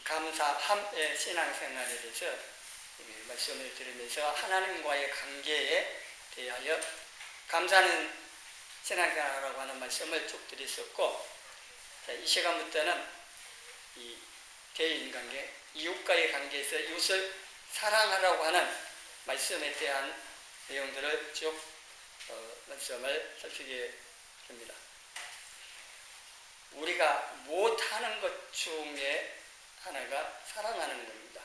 감사함의 신앙생활에 대해서 말씀을 드리면서 하나님과의 관계에 대하여 감사하는 신앙생활이라고 하는 말씀을 쭉 드렸었고, 이 시간부터는 이 대인관계, 이웃과의 관계에서 이웃을 사랑하라고 하는 말씀에 대한 내용들을 쭉 말씀을 살피게 됩니다. 우리가 못하는 것 중에 하나가 사랑하는 겁니다.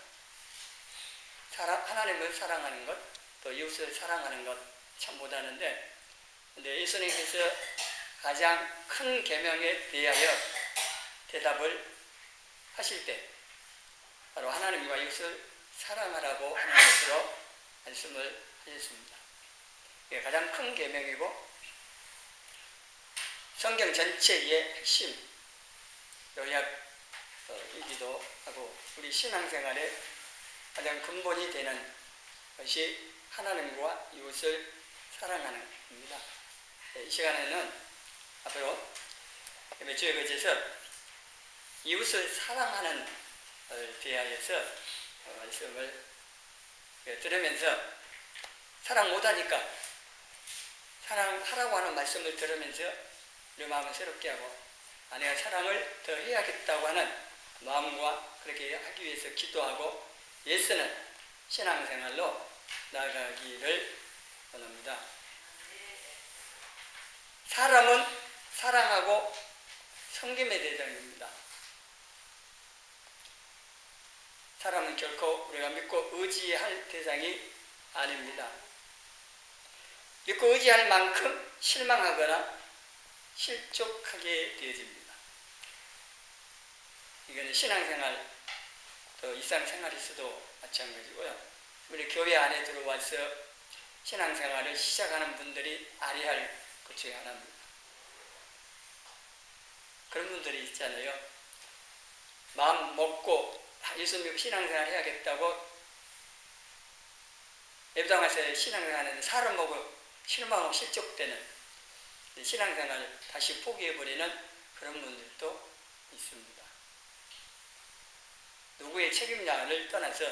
하나님을 사랑하는 것, 또 이웃을 사랑하는 것 참 못하는데, 근데 예수님께서 가장 큰 계명에 대하여 대답을 하실 때 바로 하나님과 이웃을 사랑하라고 하는 것으로 말씀을 하셨습니다. 이게 가장 큰 계명이고 성경 전체의 핵심 요약이기도 하고 우리 신앙생활의 가장 근본이 되는 것이 하나님과 이웃을 사랑하는 겁니다. 이 시간에는 앞으로 몇 주에 걸쳐서 이웃을 사랑하는 대하여서 말씀을 들으면서 사랑 못하니까 사랑하라고 하는 말씀을 들으면서 우리 마음을 새롭게 하고 내가 사랑을 더 해야겠다고 하는 마음과 그렇게 하기 위해서 기도하고 애쓰는 신앙생활로 나아가기를 원합니다. 사람은 사랑하고 섬김의 대상입니다. 사람은 결코 우리가 믿고 의지할 대상이 아닙니다. 믿고 의지할 만큼 실망하거나 실족하게 되어집니다. 이거는 신앙생활, 또 일상생활에서도 마찬가지고요. 우리 교회 안에 들어와서 신앙생활을 시작하는 분들이 알아야 할 것 중에 하나입니다. 그런 분들이 있잖아요. 마음 먹고 예수 믿고 신앙생활 해야겠다고 예배당 와서 신앙생활하는 사람 보고 실망하고 실족되는 신앙생활을 다시 포기해버리는 그런 분들도 있습니다. 누구의 책임량을 떠나서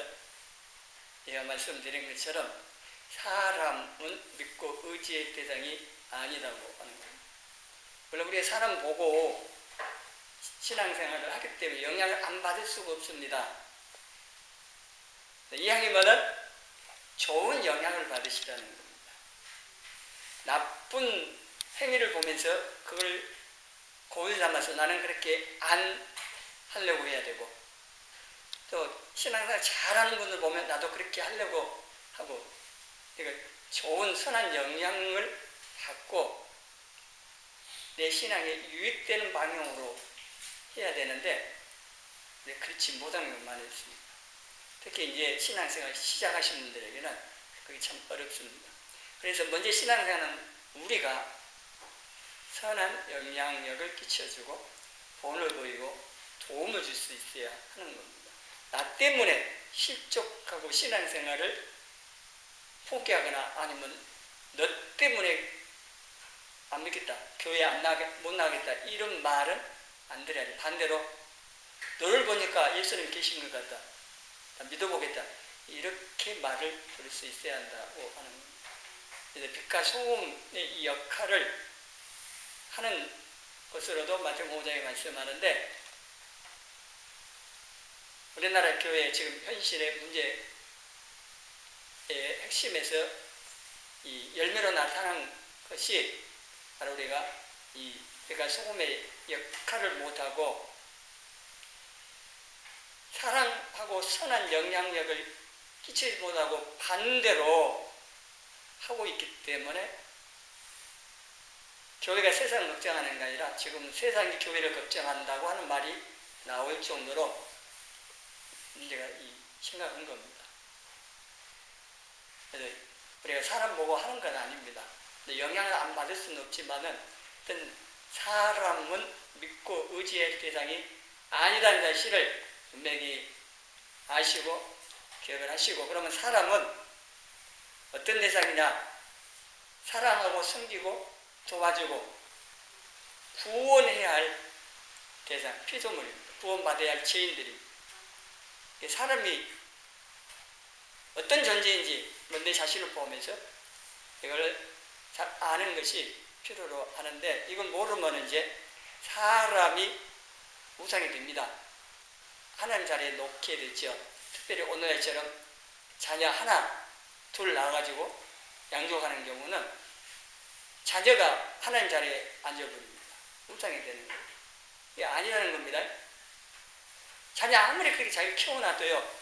제가 말씀드린 것처럼 사람은 믿고 의지의 대상이 아니라고 하는 겁니다. 물론 우리가 사람 보고 신앙생활을 하기 때문에 영향을 안 받을 수가 없습니다. 이왕이면은 좋은 영향을 받으시라는 겁니다. 나쁜 행위를 보면서 그걸 고를 삼아서 나는 그렇게 안 하려고 해야 되고, 또 신앙생활 잘하는 분들 보면 나도 그렇게 하려고 하고, 그러니까 좋은 선한 영향을 받고 내 신앙에 유익되는 방향으로 해야 되는데 그렇지 못한 것만 했습니다. 특히 이제 신앙생활 시작하신 분들에게는 그게 참 어렵습니다. 그래서 먼저 신앙생활은 우리가 선한 영향력을 끼쳐주고 본을 보이고 도움을 줄 수 있어야 하는 겁니다. 나 때문에 실족하고 신앙생활을 포기하거나 아니면 너 때문에 안 믿겠다, 교회 못 나가겠다 이런 말은 안 드려야 돼. 반대로 너를 보니까 예수님 계신 것 같다, 믿어보겠다 이렇게 말을 들을 수 있어야 한다고 하는 겁니다. 그래서 빛과 소금의 이 역할을 하는 것으로도 마태복음 5장에 말씀하는데, 우리나라 교회 지금 현실의 문제의 핵심에서 이 열매로 나타난 것이 바로 우리가 이 빛과 소금의 역할을 못하고 사랑하고 선한 영향력을 끼치지 못하고 반대로 하고 있기 때문에 교회가 세상을 걱정하는 게 아니라 지금 세상이 교회를 걱정한다고 하는 말이 나올 정도로 문제가 심각한 겁니다. 그래서 우리가 사람 보고 하는 건 아닙니다. 영향을 안 받을 수는 없지만은 사람은 믿고 의지할 대상이 아니라는 사실을 분명히 아시고 기억을 하시고, 그러면 사람은 어떤 대상이냐? 사랑하고 섬기고 도와주고 구원해야 할 대상, 피조물입니다. 구원받아야 할 죄인들입니다. 사람이 어떤 존재인지 내 자신을 보면서 이걸 잘 아는 것이 필요로 하는데, 이걸 모르면 이제 사람이 우상이 됩니다. 하나님 자리에 놓게 되죠. 특별히 오늘처럼 자녀 하나, 둘 낳아가지고 양육하는 경우는 자녀가 하나님 자리에 앉아버립니다. 우상이 되는 거예요. 이게 아니라는 겁니다. 자녀 아무리 그렇게 잘 키워놔도요,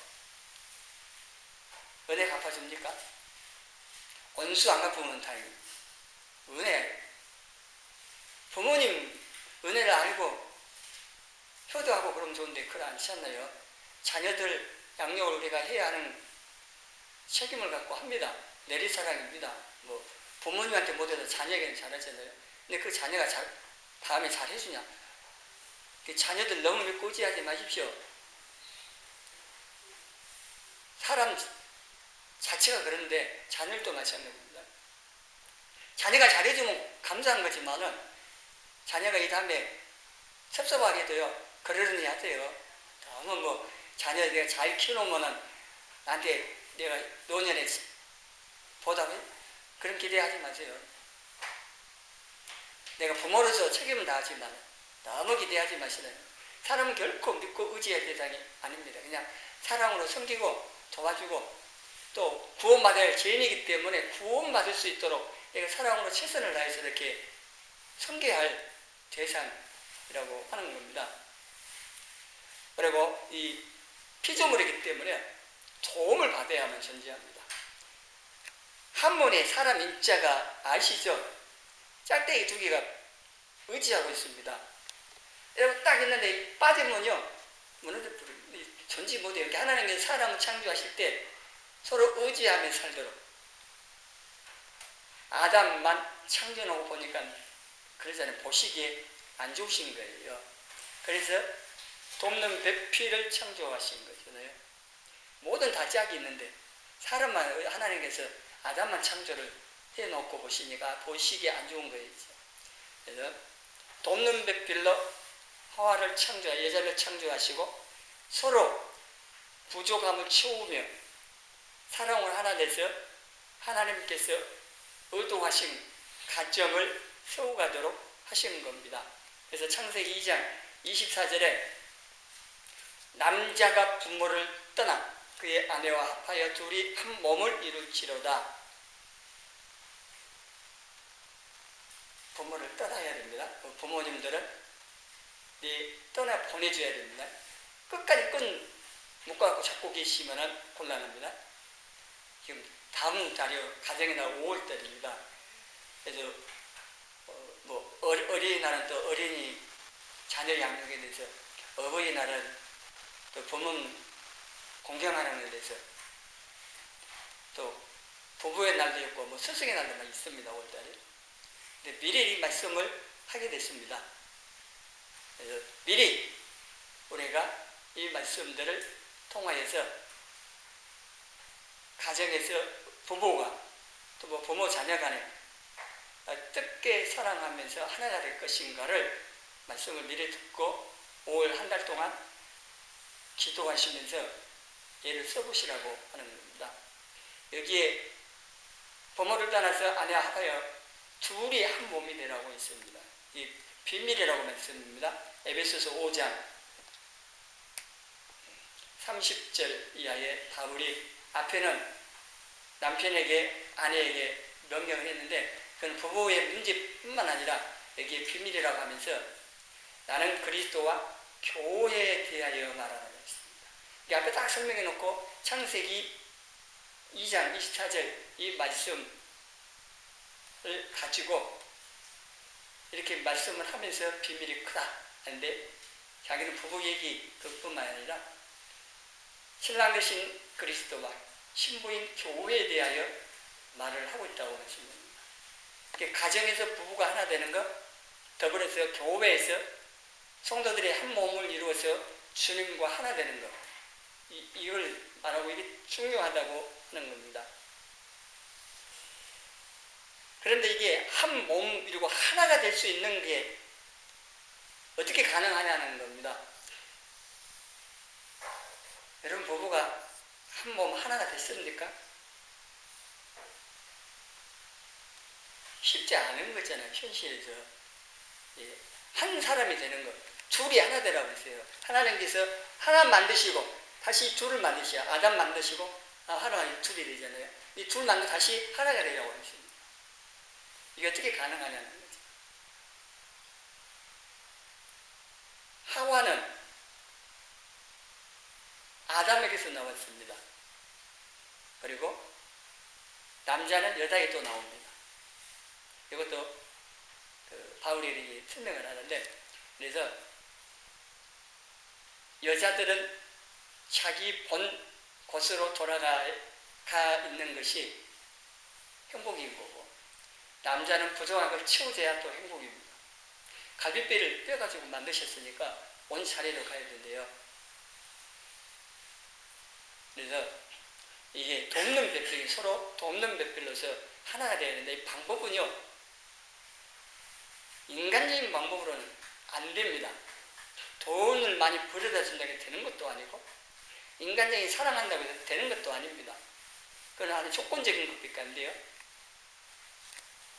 은혜 갚아줍니까? 원수 안 갚으면 다행입니다. 은혜. 부모님 은혜를 알고 효도하고 그러면 좋은데 그렇지 않지 않나요? 자녀들 양육을 우리가 해야 하는 책임을 갖고 합니다. 내리사랑입니다. 뭐 부모님한테 못해도 자녀에게는 잘하잖아요. 근데 그 자녀가 다음에 잘해주냐? 그 자녀들 너무 믿고 의지하지 마십시오. 사람 자체가 그런데 자녀도 마찬가지입니다. 자녀가 잘해주면 감사한 거지만은 자녀가 이 다음에 섭섭하게도요, 그러려니 하세요. 너무 뭐 자녀 내가 잘 키워놓으면은 나한테 내가 노년에 보답해? 그런 기대하지 마세요. 내가 부모로서 책임을 다하지만 너무 기대하지 마시라요. 사람은 결코 믿고 의지할 대상이 아닙니다. 그냥 사랑으로 섬기고 도와주고 또 구원받아야 할 죄인이기 때문에 구원받을 수 있도록 내가 사랑으로 최선을 다해서 이렇게 섬겨야 할 대상이라고 하는 겁니다. 그리고 이 피조물이기 때문에 도움을 받아야만 존재합니다. 한문에 사람 인자가 아시죠? 짝대기 두 개가 의지하고 있습니다. 여러분 딱 있는데 빠지면요 무너져 버립니다. 존재 못해요. 이렇게 하나님께서 사람을 창조하실 때 서로 의지하며 살도록 아담만 창조하고 보니까 그러잖아요. 보시기에 안 좋으신 거예요. 그래서 돕는 배필을 창조하신 거잖아요. 모든 다 짝이 있는데 사람만 하나님께서 아담만 창조를 해놓고 보시기에 안 좋은 거예요. 그래서 돕는 배필로 하와를 여자를 창조하시고 서로 부족함을 채우며 사랑을 하나 돼서 하나님께서 의도하신 가정을 세워가도록 하시는 겁니다. 그래서 창세기 2장 24절에 남자가 부모를 떠나 그의 아내와 합하여 둘이 한 몸을 이룰지로다. 부모를 떠나야 됩니다. 부모님들은 떠나 보내줘야 됩니다. 끝까지 끈 묶어갖고 잡고 계시면 곤란합니다. 지금 다음 달이 가정의 날 5월달입니다. 그래서 어린이날은 또 어린이 자녀 양육에 대해서, 어버이날은 또 부모 공경하는 데 대해서, 또 부부의 날도 있고 스승의 날도 막 있습니다. 5월달에. 근데 미리 이 말씀을 하게 됐습니다. 그래서 미리 우리가 이 말씀들을 통하여서 가정에서 부부가 또 부모 자녀 간에 어떻게 사랑하면서 하나가 될 것인가를 말씀을 미리 듣고 5월 한 달 동안 기도하시면서 예를 써보시라고 하는 겁니다. 여기에 부모를 떠나서 아내와 합하여 둘이 한 몸이 되라고 있습니다. 이 비밀이라고 말씀입니다. 에베소서 5장 30절 이하에 바울이 앞에는 남편에게 아내에게 명령을 했는데 그건 부부의 문제뿐만 아니라 여기에 비밀이라고 하면서 나는 그리스도와 교회에 대하여 말하라고 했습니다. 이 앞에 딱 설명해 놓고 창세기 2장 24절 이 말씀을 가지고 이렇게 말씀을 하면서 비밀이 크다 하는데 자기는 부부 얘기 그뿐만 아니라 신랑 되신 그리스도와 신부인 교회에 대하여 말을 하고 있다고 말씀합니다. 가정에서 부부가 하나 되는 것, 더불어서 교회에서 성도들이 한 몸을 이루어서 주님과 하나 되는 것, 이걸 말하고 이게 중요하다고 하는 겁니다. 그런데 이게 한 몸 이루고 하나가 될 수 있는 게 어떻게 가능하냐는 겁니다. 여러분 부부가 한 몸 하나가 됐습니까? 쉽지 않은 거잖아요. 현실에서. 예. 한 사람이 되는 것. 둘이 하나 되라고 했어요. 하나님께서 하나 만드시고 다시 둘을 만드시고 아담 만드시고 하나가 둘이 되잖아요. 이 둘 만들고 다시 하나가 되라고 했습니다. 이게 어떻게 가능하냐는 거죠. 하와는 아담에게서 나왔습니다. 그리고 남자는 여자에게 또 나옵니다. 이것도 바울이 설명을 하는데, 그래서 여자들은 자기 본 곳으로 돌아가 있는 것이 행복인 거고, 남자는 부족한 걸 채워줘야 또 행복입니다. 갈비뼈를 뼈가지고 만드셨으니까 온 자리로 가야 된대요. 그래서 이게 돕는 배필이 서로 돕는 배필로서 하나가 되어야 되는데, 이 방법은요, 인간적인 방법으로는 안 됩니다. 돈을 많이 벌어다 준다고 해서 되는 것도 아니고, 인간적인 사랑한다고 해서 되는 것도 아닙니다. 그건 아주 조건적인 것밖에 안 돼요.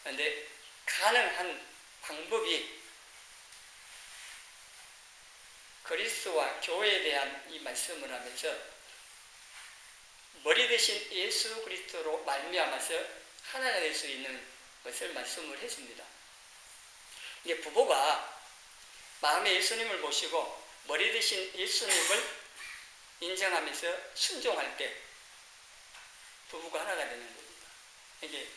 그런데 가능한 방법이 그리스도와 교회에 대한 이 말씀을 하면서 머리 대신 예수 그리스도로 말미암아서 하나가 될 수 있는 것을 말씀을 했습니다. 이게 부부가 마음에 예수님을 모시고 머리 대신 예수님을 인정하면서 순종할 때 부부가 하나가 되는 겁니다. 이게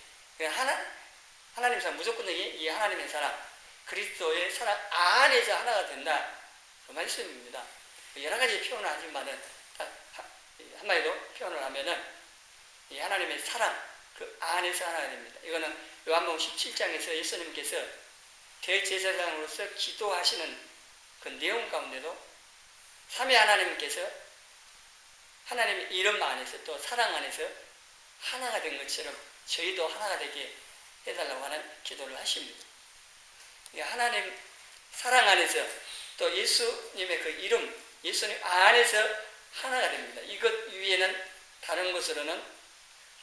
하나님 사랑, 무조건적인 이 하나님의 사랑, 그리스도의 사랑 안에서 하나가 된다, 그 말씀입니다. 여러 가지 표현을 하지만은 한마디로 표현을 하면은 이 하나님의 사랑 그 안에서 하나가 됩니다. 이거는 요한복음 17장에서 예수님께서 대제사장으로서 기도하시는 그 내용 가운데도 삼위 하나님께서 하나님의 이름 안에서 또 사랑 안에서 하나가 된 것처럼 저희도 하나가 되게 해달라고 하는 기도를 하십니다. 하나님 사랑 안에서 또 예수님의 그 이름, 예수님 안에서 하나가 됩니다. 이것 위에는 다른 것으로는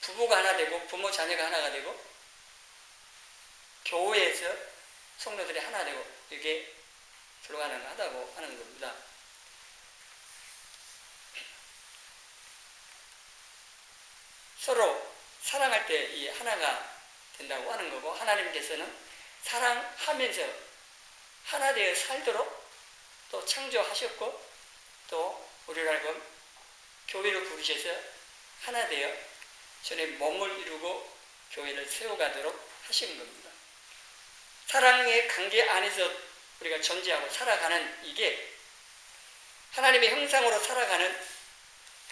부부가 하나 되고 부모 자녀가 하나가 되고 교회에서 성도들이 하나 되고 이게 불가능하다고 하는 겁니다. 서로 사랑할 때 이 하나가 된다고 하는 거고, 하나님께서는 사랑하면서 하나 되어 살도록 또 창조하셨고, 또 우리를 알고 교회를 부르셔서 하나 되어 전에 몸을 이루고 교회를 세워가도록 하신 겁니다. 사랑의 관계 안에서 우리가 존재하고 살아가는 이게 하나님의 형상으로 살아가는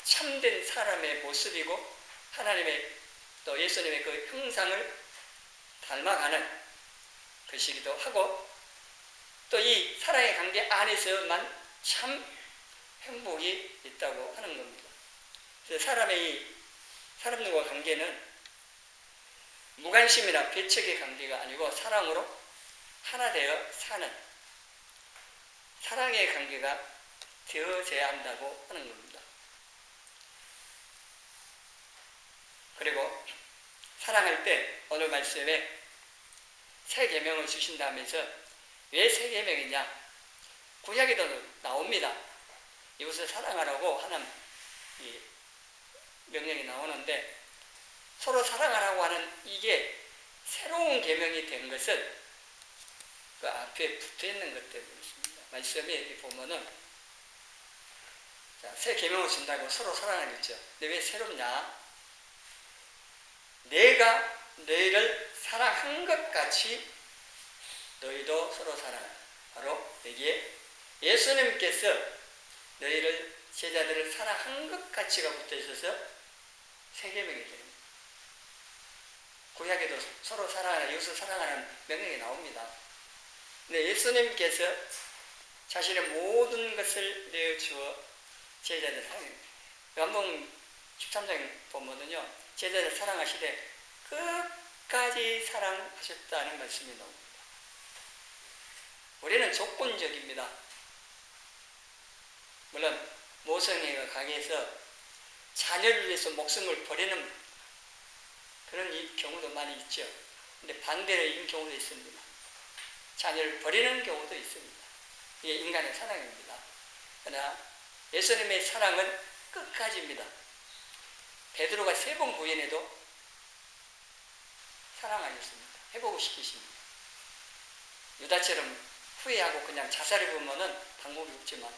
참된 사람의 모습이고, 하나님의 또 예수님의 그 형상을 닮아가는 것이기도 하고, 또 이 사랑의 관계 안에서만 참 행복이 있다고 하는 겁니다. 그래서 사람들과 관계는 무관심이나 배척의 관계가 아니고 사랑으로 하나 되어 사는 사랑의 관계가 되어져야 한다고 하는 겁니다. 그리고 사랑할 때 오늘 말씀에 새 계명을 주신다면서 왜 새 계명이냐? 구약에도 나옵니다. 이것을 사랑하라고 하는 이 명령이 나오는데, 서로 사랑하라고 하는 이게 새로운 계명이 된 것은 그 앞에 붙어 있는 것 때문입니다. 말씀에 보면은 새 계명을 준다고 서로 사랑하겠죠. 근데 왜 새롭냐? 내가 너희를 사랑한 것 같이 너희도 서로 사랑하라. 바로 여기에 예수님께서 너희를 제자들을 사랑한 것 같이가 붙어 있어서 새 계명이 됩니다. 구약에도 서로 사랑하라, 이웃을 사랑하는 명령이 나옵니다. 근데 예수님께서 자신의 모든 것을 내어주어 제자들 사랑해요. 요한복음 13장 보면은요, 제자들 사랑하시되 끝까지 사랑하셨다는 말씀이 나옵니다. 우리는 조건적입니다. 물론 모성애가 강해서 자녀를 위해서 목숨을 버리는 그런 경우도 많이 있죠. 근데 반대로 이런 경우도 있습니다. 자녀를 버리는 경우도 있습니다. 이게 인간의 사랑입니다. 그러나 예수님의 사랑은 끝까지입니다. 베드로가 3번 부인해도 사랑하셨습니다. 해보고 싶으십니다. 유다처럼 후회하고 그냥 자살해 보면은 방법이 없지만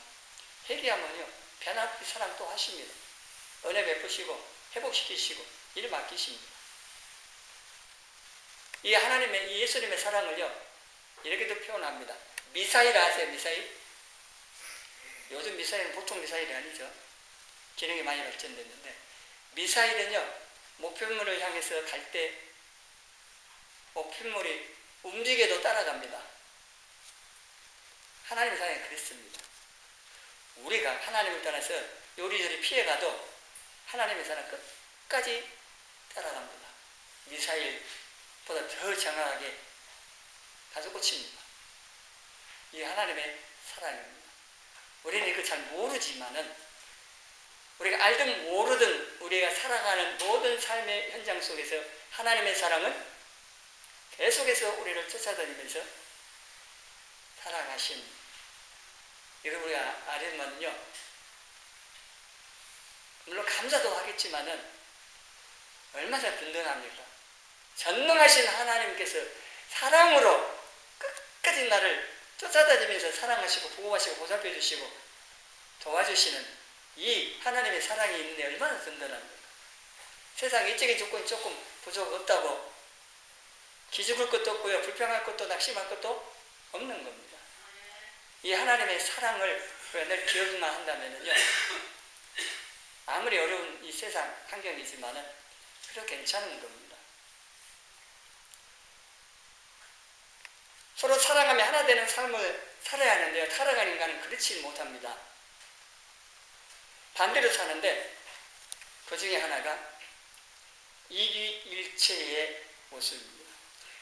회개하면요 변화의 사랑 또 하십니다. 은혜 베푸시고 회복시키시고 일 맡기십니다. 이 하나님의 이 예수님의 사랑을요 이렇게도 표현합니다. 미사일 아세요? 미사일? 요즘 미사일은 보통 미사일이 아니죠. 기능이 많이 발전됐는데 미사일은요 목표물을 향해서 갈 때 목표물이 움직여도 따라갑니다. 하나님의 사랑이 그랬습니다. 우리가 하나님을 따라서 요리조리 피해가도 하나님의 사랑 끝까지 따라갑니다. 미사일보다 더 정확하게 가서 꽂힙니다. 이게 하나님의 사랑입니다. 우리는 이거 잘 모르지만은 우리가 알든 모르든 우리가 살아가는 모든 삶의 현장 속에서 하나님의 사랑은 계속해서 우리를 쫓아다니면서 사랑하신 이걸 우리가 알면요 물론 감사도 하겠지만은 얼마나 든든합니까? 전능하신 하나님께서 사랑으로 끝까지 나를 쫓아다니면서 사랑하시고 보호하시고 보살펴 주시고 도와주시는 이 하나님의 사랑이 있는데 얼마나 든든합니까? 세상 일적인 조건이 조금 부족 없다고 기죽을 것도 없고요 불평할 것도 낙심할 것도 없는 겁니다. 이 하나님의 사랑을 늘 기억만 한다면요 아무리 어려운 이 세상 환경이지만은 그래도 괜찮은 겁니다. 서로 사랑하며 하나 되는 삶을 살아야 하는데요 타락한 인간은 그렇지 못합니다. 반대로 사는데 그 중에 하나가 이기일체의 모습입니다.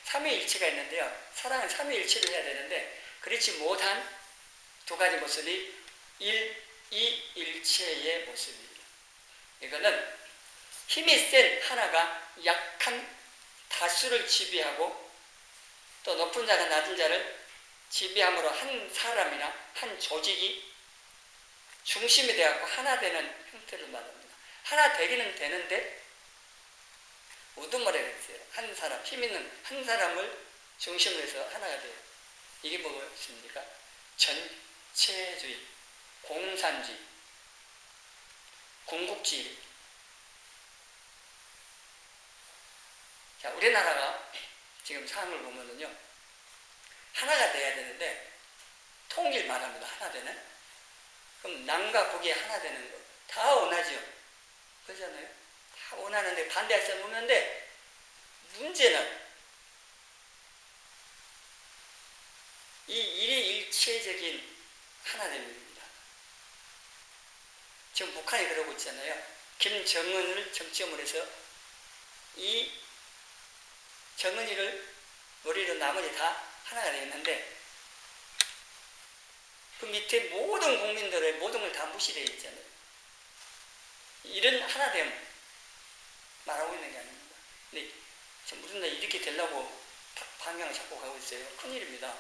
삼위일체가 있는데요 사랑은 삼위일체를 해야 되는데 그렇지 못한 두 가지 모습이 이일체의 모습입니다. 이거는 힘이 센 하나가 약한 다수를 지배하고 또 높은 자가 낮은 자를 지배함으로 한 사람이나 한 조직이 중심이 되어서 하나 되는 형태를 말합니다. 하나 되기는 되는데 우두머리가 있어요. 한 사람, 힘 있는 한 사람을 중심으로 해서 하나가 돼요. 이게 무엇입니까? 전체주의, 공산주의, 궁극주의. 자, 우리나라가 지금 상황을 보면은요, 하나가 돼야 되는데, 통일 말합니다. 하나 되는. 그럼 남과 북이 하나 되는 거. 다 원하죠. 그렇잖아요? 다 원하는데, 반대할 사람 없는데, 문제는 이 일체적인 하나됨입니다. 지금 북한이 그러고 있잖아요. 김정은을 정점으로 해서 이 정은이를 머리로 나머지 다 하나가 되어 있는데 그 밑에 모든 국민들의 모든 걸 다 무시되어 있잖아요. 이런 하나됨 말하고 있는 게 아닙니다. 근데 지금 무슨 날 이렇게 되려고 방향을 잡고 가고 있어요. 큰일입니다.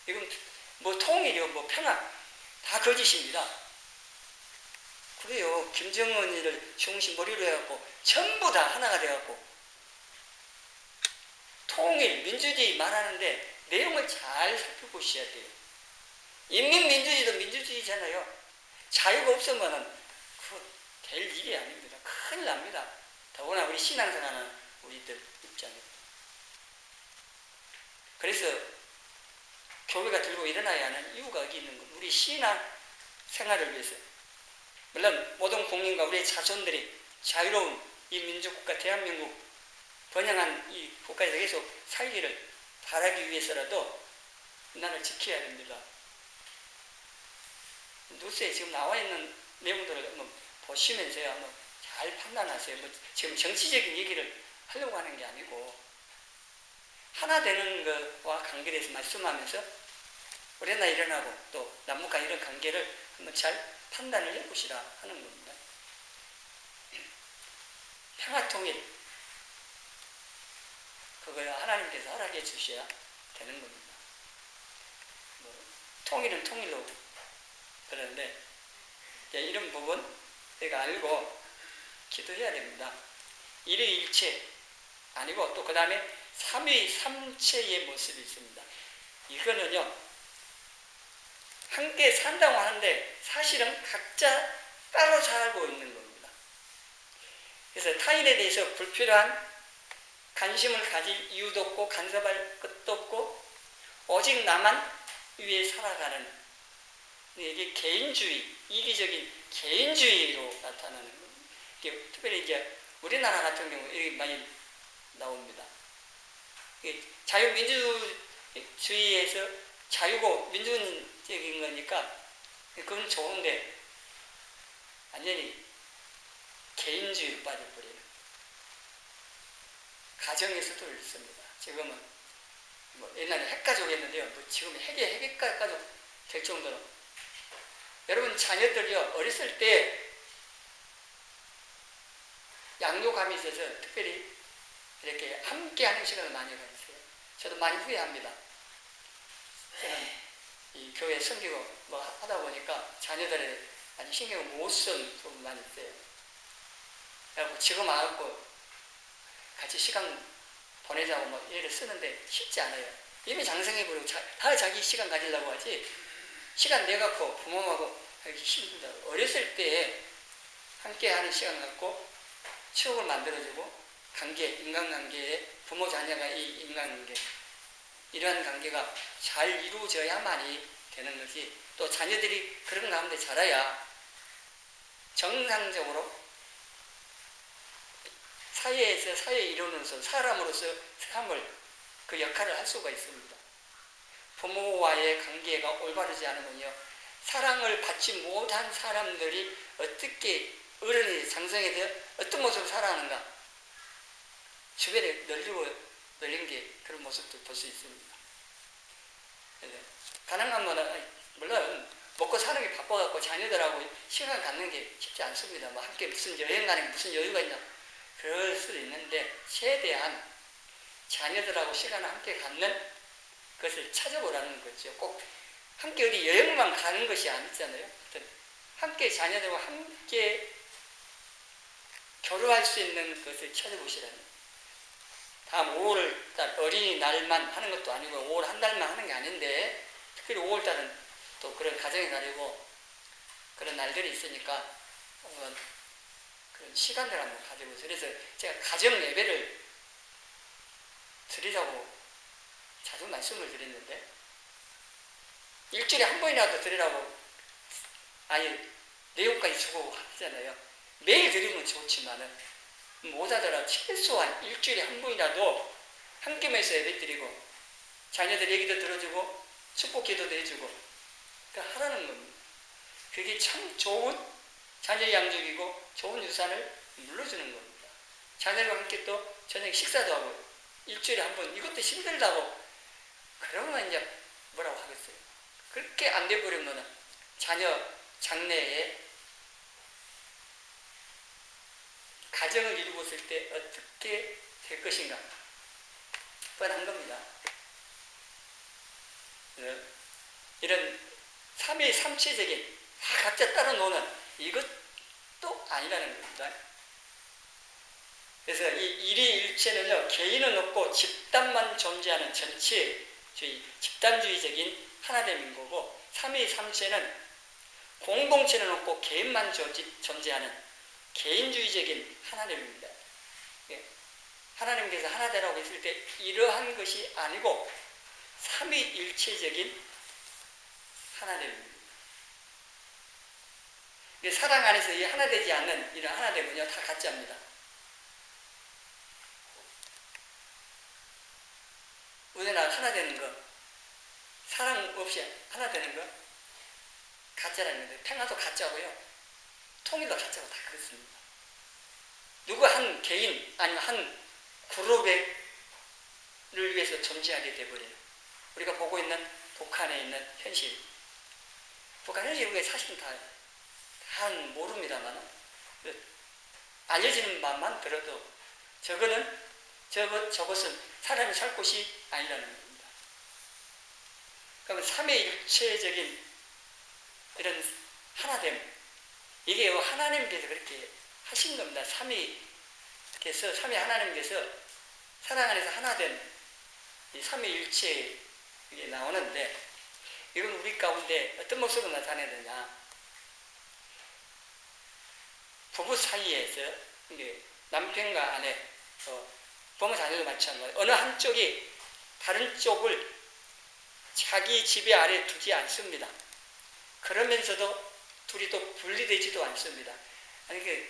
이건 뭐 통일이요, 뭐 평화 다 거짓입니다. 그래요. 김정은이를 중심 머리로 해갖고 전부 다 하나가 돼갖고 통일, 민주주의 말하는데 내용을 잘 살펴보셔야 돼요. 인민민주주의도 민주주의잖아요. 자유가 없으면은 그 될 일이 아닙니다. 큰일 납니다. 더구나 우리 신앙생활하는 우리들 입장에. 그래서 교회가 들고 일어나야 하는 이유가 여기 있는 겁니다. 우리 신앙 생활을 위해서. 물론 모든 국민과 우리의 자손들이 자유로운 이 민주국가 대한민국 번영한 이 국가에서 계속 살기를 바라기 위해서라도 나를 지켜야 됩니다. 뉴스에 지금 나와 있는 내용들을 한번 보시면서요. 한번 잘 판단하세요. 뭐 지금 정치적인 얘기를 하려고 하는 게 아니고 하나 되는 것과 관계돼서 말씀하면서 우리나라 일어나고 또 남북한 이런 관계를 한번 잘 판단을 해보시라 하는 겁니다. 평화통일, 그걸 하나님께서 허락해 주셔야 되는 겁니다. 통일은 통일로 그러는데 이런 부분 우리가 알고 기도해야 됩니다. 일의일체 아니고 또 그 다음에 삼위삼체의 모습이 있습니다. 이거는요 함께 산다고 하는데 사실은 각자 따로 살고 있는 겁니다. 그래서 타인에 대해서 불필요한 관심을 가질 이유도 없고 간섭할 것도 없고 오직 나만 위해 살아가는, 이게 개인주의, 이기적인 개인주의로 나타나는 겁니다. 특별히 이제 우리나라 같은 경우 여기 많이 나옵니다. 자유민주주의에서 자유고 민주적인 거니까 그건 좋은데 완전히 개인주의로 빠져버려요. 가정에서도 있습니다. 지금은 옛날에 핵가족이었는데요. 지금 핵가족 될 정도로. 여러분 자녀들이요 어렸을 때 양육감이 있어서 특별히 이렇게 함께 하는 시간을 많이 가졌어요. 저도 많이 후회합니다. 저는 이 교회 섬기고 하다 보니까 자녀들에 아주 신경을 못 쓴 부분 많이 있어요. 그래서 지금 와갖고 같이 시간 보내자고 얘를 쓰는데 쉽지 않아요. 이미 장성해버리고 다 자기 시간 가지려고 하지 시간 내갖고 부모하고 하기 힘들다. 어렸을 때 함께 하는 시간 갖고 추억을 만들어주고 관계, 인간관계에 부모 자녀가 이 인간관계 이러한 관계가 잘 이루어져야만이 되는 것이, 또 자녀들이 그런 가운데 자라야 정상적으로 사회에서 사회 일원으로서 사람으로서 삶을 그 역할을 할 수가 있습니다. 부모와의 관계가 올바르지 않으면요 사랑을 받지 못한 사람들이 어떻게 어른이 장성해서 어떤 모습을 살아가는가 주변에 널린 게 그런 모습도 볼 수 있습니다. 가능하면 물론 먹고 사는 게 바빠갖고 자녀들하고 시간 갖는 게 쉽지 않습니다. 함께 무슨 여행 가는 게 무슨 여유가 있냐 그럴 수도 있는데 최대한 자녀들하고 시간을 함께 갖는 것을 찾아보라는 거죠. 꼭 함께 어디 여행만 가는 것이 아니잖아요. 함께 자녀들과 함께 교류할 수 있는 것을 찾아보시라는 거예요. 다음 5월달 어린이날만 하는 것도 아니고 5월 한 달만 하는 게 아닌데 특별히 5월달은 또 그런 가정의 날이고 그런 날들이 있으니까 한번 그런 시간들 한번 가지고, 그래서 제가 가정 예배를 드리라고 자주 말씀을 드렸는데 일주일에 한 번이라도 드리라고 아예 내용까지 주고 하잖아요. 매일 드리면 좋지만은 못하더라도 최소한 일주일에 한 번이라도 함께 모여서 예배 드리고 자녀들 얘기도 들어주고 축복 기도도 해주고 그러니까 하라는 겁니다. 그게 참 좋은 자녀 양육이고 좋은 유산을 물려주는 겁니다. 자녀들과 함께 또 저녁 식사도 하고 일주일에 한 번, 이것도 힘들다고 그러면 이제 뭐라고 하겠어요. 그렇게 안 돼버리면 자녀 장래에 가정을 이루었을 때 어떻게 될 것인가 뻔한 겁니다. 이런 삼위삼체적인 다 각자 따로 노는 이것도 아니라는 겁니다. 그래서 이 일의일체는요 개인은 없고 집단만 존재하는 전체주의, 집단주의적인 하나됨인 거고, 삼위삼체는 공동체는 없고 개인만 존재하는 개인주의적인 하나됨입니다. 하나님께서 하나되라고 했을 때 이러한 것이 아니고 삼위일체적인 하나됨입니다. 사랑 안에서 이 하나 되지 않는 이런 하나됨은요 다 가짜입니다. 우리나라 하나 되는 거, 사랑 없이 하나 되는 거 가짜라는 거예요. 평화도 가짜고요 통일도 가짜고 다 그렇습니다. 누구 한 개인 아니면 한 그룹을 위해서 존재하게 돼버려요. 우리가 보고 있는 북한에 있는 현실. 북한 현실국에 사실은 다 모릅니다만, 알려지는 바만 들어도 저것은 사람이 살 곳이 아니라는 겁니다. 그러면 삼위일체적인 이런 하나됨, 이게 하나님께서 그렇게 하신 겁니다. 삼위 하나님께서 사랑 안에서 하나된 이 삼위일체 이게 나오는데, 이건 우리 가운데 어떤 모습으로 나타내느냐? 부부 사이에서 이게 남편과 아내, 부모 자녀도 마찬가지로 어느 한쪽이 다른 쪽을 자기 지배 아래 두지 않습니다. 그러면서도 둘이 또 분리되지도 않습니다. 아니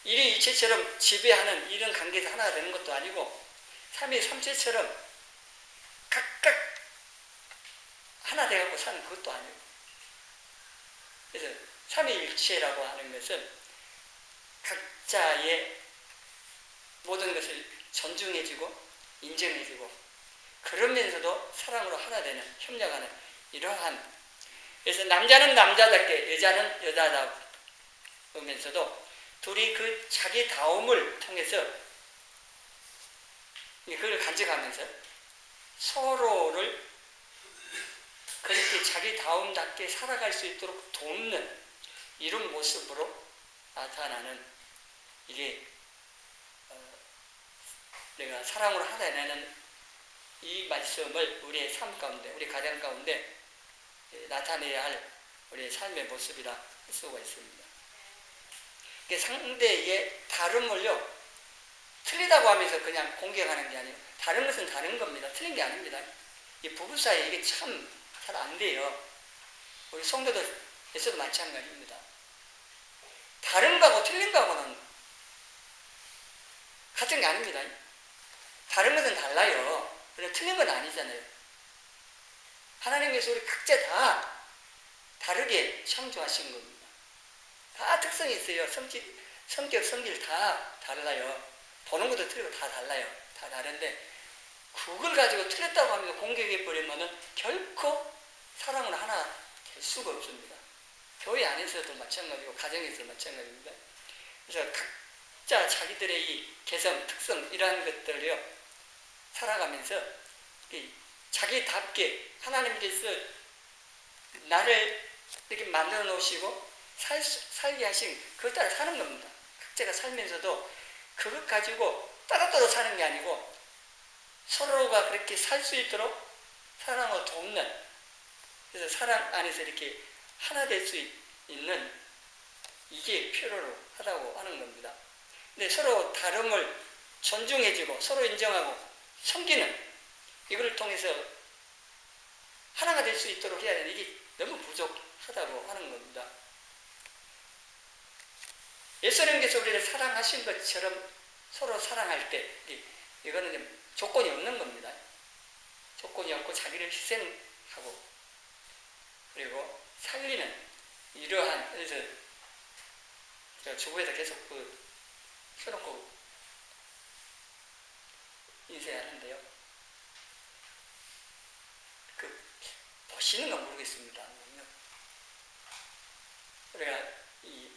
일위일체처럼 지배하는 이런 관계에서 하나가 되는 것도 아니고, 삼위삼체처럼 각각 하나 돼갖고 사는 그것도 아니고, 그래서 삼위일체라고 하는 것은 각자의 모든 것을 존중해주고 인정해주고, 그러면서도 사랑으로 하나 되는, 협력하는 이러한, 그래서 남자는 남자답게 여자는 여자다우면서도 둘이 그 자기다움을 통해서 그걸 간직하면서 서로를 그렇게 자기다움답게 살아갈 수 있도록 돕는 이런 모습으로 나타나는, 이게 내가 사랑으로 하다 되는 이 말씀을 우리의 삶 가운데, 우리 가정 가운데 나타내야 할 우리의 삶의 모습이라 할 수가 있습니다. 상대의 다름을요, 틀리다고 하면서 그냥 공격하는 게 아니에요. 다른 것은 다른 겁니다. 틀린 게 아닙니다. 이 부부 사이에 이게 참 잘 안 돼요. 우리 성도들에서도 마찬가지입니다. 다른 거하고 틀린 거하고는 같은 게 아닙니다. 다른 것은 달라요. 그런데 틀린 건 아니잖아요. 하나님께서 우리 각자 다 다르게 창조하신 겁니다. 다 특성이 있어요. 성격, 성질 다 달라요. 보는 것도 틀리고 다 달라요. 다 다른데 그걸 가지고 틀렸다고 하면서 공격해버리면 결코 사랑으로 하나 될 수가 없습니다. 교회 안에서도 마찬가지고 가정에서도 마찬가지입니다. 그래서 각자 자기들의 이 개성, 특성 이러한 것들을요 살아가면서 자기답게 하나님께서 나를 이렇게 만들어 놓으시고 살게 하신 그걸 따라 사는 겁니다. 각자가 살면서도 그것 가지고 따로따로 사는 게 아니고 서로가 그렇게 살 수 있도록 사랑으로 돕는, 그래서 사랑 안에서 이렇게 하나 될 수 있는 이게 필요로 하다고 하는 겁니다. 근데 서로 다름을 존중해주고 서로 인정하고 섬기는 이걸 통해서 하나가 될 수 있도록 해야 되는데 이게 너무 부족하다고 하는 겁니다. 예수님께서 우리를 사랑하신 것처럼 서로 사랑할 때 이거는 조건이 없는 겁니다. 조건이 없고 자기를 희생하고 그리고 살리는 이러한, 그래서 제가 주부에서 계속 켜놓고 인쇄하는데요. 보시는 건 모르겠습니다. 우리가 이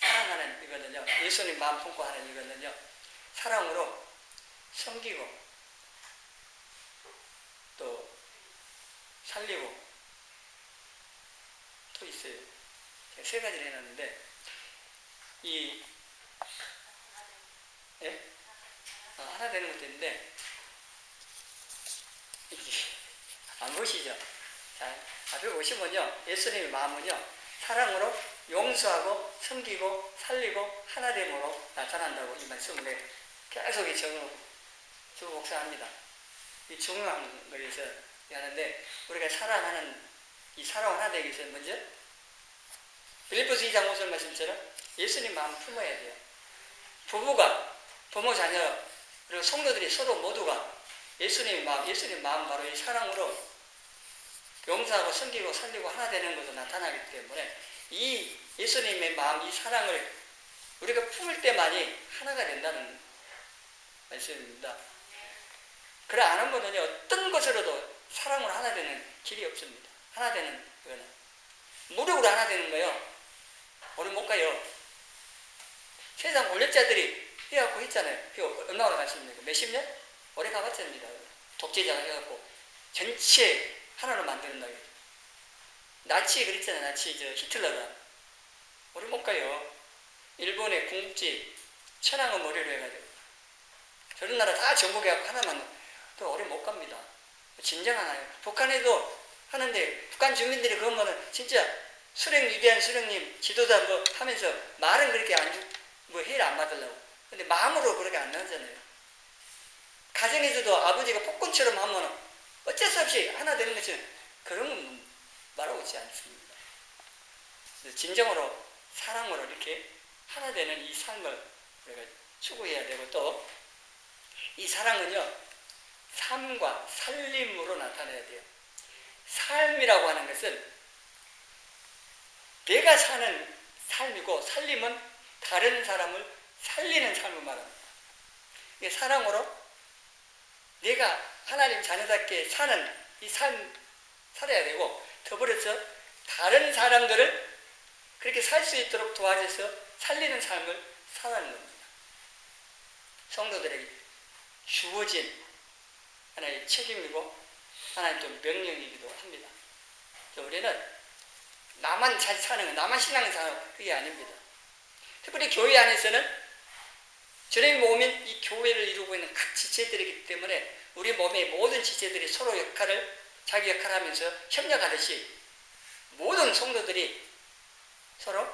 사랑하는 이거는요, 예수님 마음 품고 하는 이거는요, 사랑으로 섬기고 또 살리고 또 있어요. 제가 세 가지를 해놨는데 하나 되는 것도 있는데 안 보시죠? 자, 앞에 보시면요, 예수님의 마음은요, 사랑으로 용서하고 섬기고 살리고 하나됨으로 나타난다고 이 말씀을 계속 주 목사합니다. 이 중요한 거에서 하는데, 우리가 사랑하는 이 사랑 하나 되기 위해서 먼저 빌립보서 2장 5절 말씀처럼 예수님 마음 품어야 돼요. 부부가, 부모 자녀 그리고 성도들이 서로 모두가 예수님 마음 바로 이 사랑으로 용서하고 섬기고 살리고 하나 되는 것으로 나타나기 때문에 이 예수님의 마음, 이 사랑을 우리가 품을 때만이 하나가 된다는 말씀입니다. 그래 안 하면은요, 어떤 것으로도 사랑으로 하나 되는 길이 없습니다. 하나 되는 거는 무력으로 하나 되는 거요. 우리 못 가요. 세상 권력자들이 해갖고 했잖아요. 얼마나 갔습니까? 몇십 년? 오래 가봤습니다. 독재자가 해갖고 전체 하나로 만드는다고. 나치 그랬잖아요. 나치 히틀러가. 우리 못 가요. 일본의 궁극지 천황의 머리로 해가지고 저런 나라 다 정복해갖고 하나만 또 오래 못 갑니다. 진정 하나요. 북한에도 하는데 북한 주민들이 그러면은 진짜 위대한 수령님 지도자 뭐 하면서 말은 그렇게 뭐 해를 안 받으려고. 근데 마음으로 그렇게 안 나오잖아요. 가정에서도 아버지가 폭군처럼 하면은 어쩔 수 없이 하나 되는 것처럼 그런 건 말하고 있지 않습니다. 진정으로 사랑으로 이렇게 하나 되는 이 삶을 우리가 추구해야 되고 또 이 사랑은요 삶과 살림으로 나타내야 돼요. 삶이라고 하는 것은 내가 사는 삶이고 살림은 다른 사람을 살리는 삶을 말합니다. 이게 사랑으로 내가 하나님 자녀답게 사는 이 삶 살아야 되고 더불어서 다른 사람들을 그렇게 살 수 있도록 도와줘서 살리는 삶을 살아가는 겁니다. 성도들에게 주어진 하나의 책임이고 하나의 또 명령이기도 합니다. 우리는 나만 잘 사는 거, 나만 신앙을 사는 거 그게 아닙니다. 특별히 교회 안에서는 주님이 오면 이 교회를 이루고 있는 각 지체들이기 때문에 우리 몸의 모든 지체들이 서로 자기 역할을 하면서 협력하듯이 모든 성도들이 서로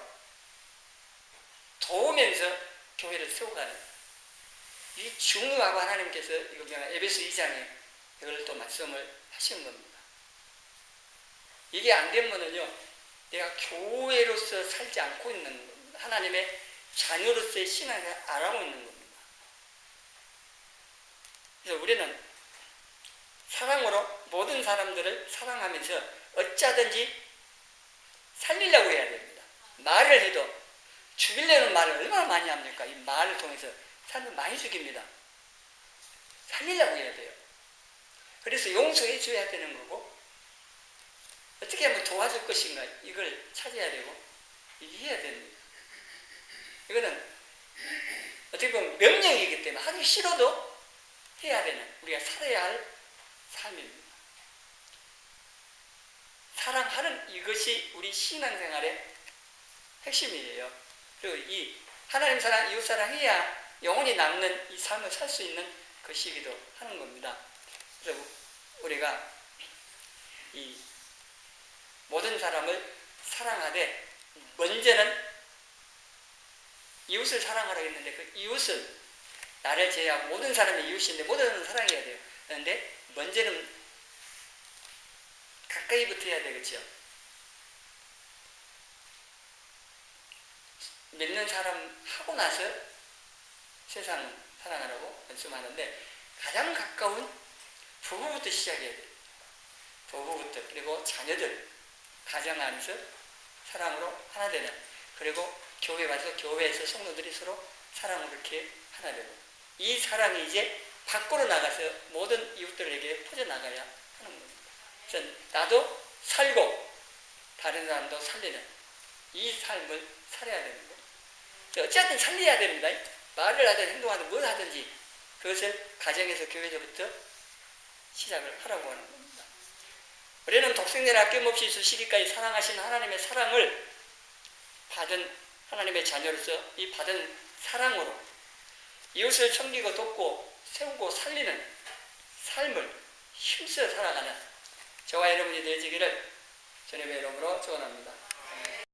도우면서 교회를 세워가는 이 중요하고 하나님께서 이거 에베소 2장에 이걸 또 말씀을 하시는 겁니다. 이게 안 되면은요, 내가 교회로서 살지 않고 있는 겁니다. 하나님의 자녀로서의 신앙을 안 하고 있는 겁니다. 그래서 우리는 사랑으로 모든 사람들을 사랑하면서 어찌하든지 살리려고 해야 됩니다. 말을 해도 죽이려는 말을 얼마나 많이 합니까? 이 말을 통해서 사람을 많이 죽입니다. 살리려고 해야 돼요. 그래서 용서해 줘야 되는 거고 어떻게 하면 도와줄 것인가 이걸 찾아야 되고 이해해야 됩니다. 이거는 어떻게 보면 명령이기 때문에 하기 싫어도 해야 되는 우리가 살아야 할 삶입니다. 사랑하는 이것이 우리 신앙생활의 핵심이에요. 그리고 이 하나님 사랑, 이웃 사랑해야 영원히 남는 이 삶을 살 수 있는 것이기도 하는 겁니다. 그래서 우리가 이 모든 사람을 사랑하되 먼저는 이웃을 사랑하라고 했는데 그 이웃은 나를 제외하고 모든 사람이 이웃인데 모든 사람을 사랑해야 돼요. 그런데 먼저는 가까이부터 해야 되겠죠. 믿는 사람 하고 나서 세상 사랑하라고 말씀하는데 가장 가까운 부부부터 시작해야 돼요. 부부부터 그리고 자녀들 가정 안에서 사랑으로 하나 되는 그리고 교회 가서 교회에서 성도들이 서로 사랑으로 이렇게 하나 되고 이 사랑이 이제 밖으로 나가서 모든 이웃들에게 퍼져나가야 하는 겁니다. 그래서 나도 살고 다른 사람도 살리는 이 삶을 살아야 되는 거예요. 어쨌든 살려야 됩니다. 말을 하든 행동하든 뭘 하든지 그것을 가정에서 교회에서부터 시작을 하라고 하는 겁니다. 우리는 독생자를 아낌없이 수시기까지 사랑하신 하나님의 사랑을 받은 하나님의 자녀로서 이 받은 사랑으로 이웃을 섬기고 돕고 세우고 살리는 삶을 힘써 살아가는 저와 여러분이 되어지기를 주님의 이름으로 축원합니다.